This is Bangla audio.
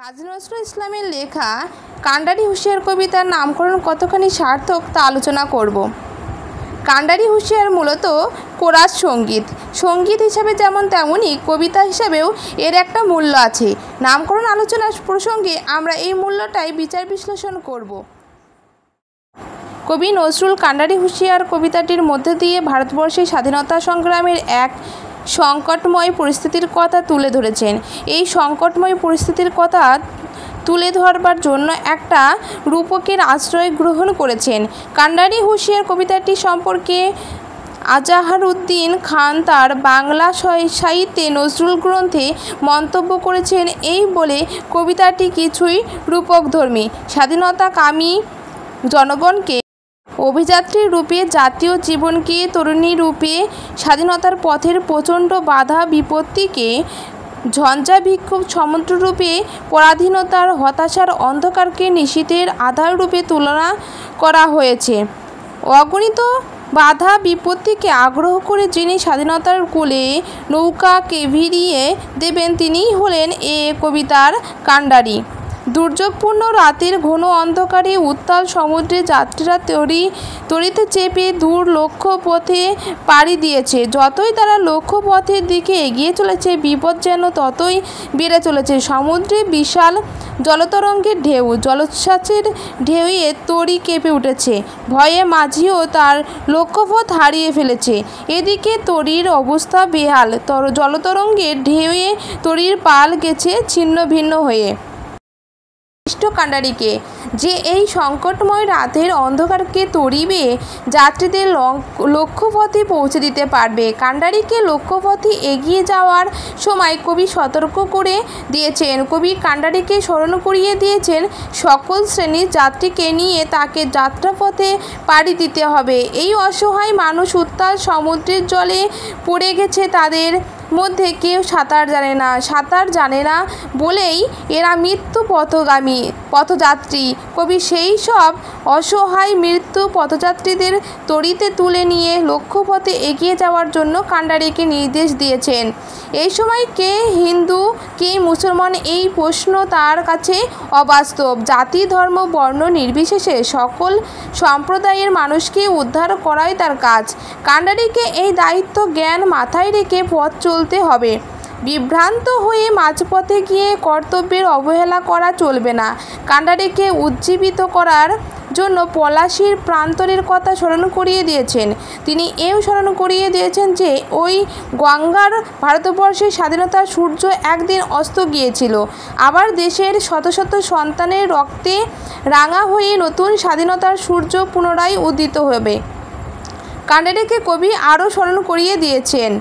কাজী নজরুল ইসলামের লেখা কান্ডারি হুঁশিয়ার কবিতার নামকরণ কতখানি সার্থক তা আলোচনা করব। কান্ডারি হুঁশিয়ার মূলত কোরাস সঙ্গীত হিসাবে যেমন তেমনই কবিতা হিসাবেও এর একটা মূল্য আছে। নামকরণ আলোচনার প্রসঙ্গে আমরা এই মূল্যটাই বিচার বিশ্লেষণ করব। কবি নজরুল কান্ডারি হুঁশিয়ার কবিতাটির মধ্যে দিয়ে ভারতবর্ষের স্বাধীনতা সংগ্রামের এক সংকটময় পরিস্থিতির কথা তুলে ধরেছেন। এই সংকটময় পরিস্থিতির কথা তুলে ধরবার জন্য একটা রূপকের আশ্রয় গ্রহণ করেছেন। কান্ডারি হুঁশিয়ার কবিতাটি সম্পর্কে আজাহারউদ্দিন খান তার বাংলা সাহিত্যে নজরুল গ্রন্থে মন্তব্য করেছেন এই বলে, কবিতাটি কিছুই রূপকধর্মী, স্বাধীনতাকামী জনগণকে অভিযাত্রী রূপে, জাতীয় জীবনকে তরুণী রূপে, স্বাধীনতার পথের প্রচণ্ড বাধা বিপত্তিকে ঝঞ্ঝা বিক্ষোভ সমুদ্ররূপে, পরাধীনতার হতাশার অন্ধকারকে নিশীথের আধার রূপে তুলনা করা হয়েছে। অগণিত বাধা বিপত্তিকে আগ্রহ করে যিনি স্বাধীনতার কূলে নৌকাকে ভিড়িয়ে দেবেন তিনিই হলেন এ কবিতার কান্ডারি। দুর্যোগপূর্ণ রাতের ঘন অন্ধকারে উত্তাল সমুদ্রে যাত্রীরা তড়িতে চেপে দূর লক্ষ্যপথে পাড়ি দিয়েছে। যতই তারা লক্ষ্যপথের দিকে এগিয়ে চলেছে, বিপদ যেন ততই বেড়ে চলেছে। সমুদ্রে বিশাল জলতরঙ্গের ঢেউ, জলোচ্ছ্বাসের ঢেউয়ে তরী কেঁপে উঠেছে। ভয়ে মাঝিও তার লক্ষ্যপথ হারিয়ে ফেলেছে। এদিকে তরীর অবস্থা বেহাল, জলতরঙ্গের ঢেউয়ে তরীর পাল গেছে ছিন্ন ভিন্ন হয়ে। কান্ডারিকে যে এই সংকটময় রাতের অন্ধকারকে তড়িবে যাত্রীদের লক্ষ্যপথে পৌঁছে দিতে পারবে। কান্ডারিকে লক্ষ্যপথে এগিয়ে যাওয়ার সময় কবি সতর্ক করে দিয়েছেন। কবি কান্ডারিকে স্মরণ করিয়ে দিয়েছেন সকল শ্রেণীর যাত্রীকে নিয়ে তাকে যাত্রাপথে পাড়ি দিতে হবে। এই অসহায় মানুষ উত্তাল সমুদ্রের জলে পড়ে গেছে, তাদের মধ্যে কেউ সাঁতার জানে না বলেই এরা মৃত্যু পথযাত্রী। কবি সেই সব অসহায় মৃত্যু পথযাত্রীদের তড়িতে তুলে নিয়ে লক্ষ্যপথে এগিয়ে যাওয়ার জন্য কান্ডারিকে নির্দেশ দিয়েছেন। এই সময় কে হিন্দু কে মুসলমান এই প্রশ্ন তার কাছে অবাস্তব। জাতি ধর্ম বর্ণ নির্বিশেষে সকল সম্প্রদায়ের মানুষকে উদ্ধার করাই তার কাজ। কান্ডারিকে এই দায়িত্ব জ্ঞান মাথায় রেখে পথ চলতে হবে। বিভ্রান্ত হয়ে মাঝপথে গিয়ে কর্তব্যের অবহেলা করা চলবে না। কান্ডারিকে উজ্জীবিত করার জন্য পলাশীর প্রান্তরের কথা স্মরণ করিয়ে দিয়েছেন। তিনি এও স্মরণ করিয়ে দিয়েছেন যে ওই গঙ্গার ভারতবর্ষের স্বাধীনতার সূর্য একদিন অস্ত গিয়েছিল, আবার দেশের শত শত সন্তানের রক্তে রাঙা হয়ে নতুন স্বাধীনতার সূর্য পুনরায় উদিত হবে। কান্ডারিকে কবি আরও স্মরণ করিয়ে দিয়েছেন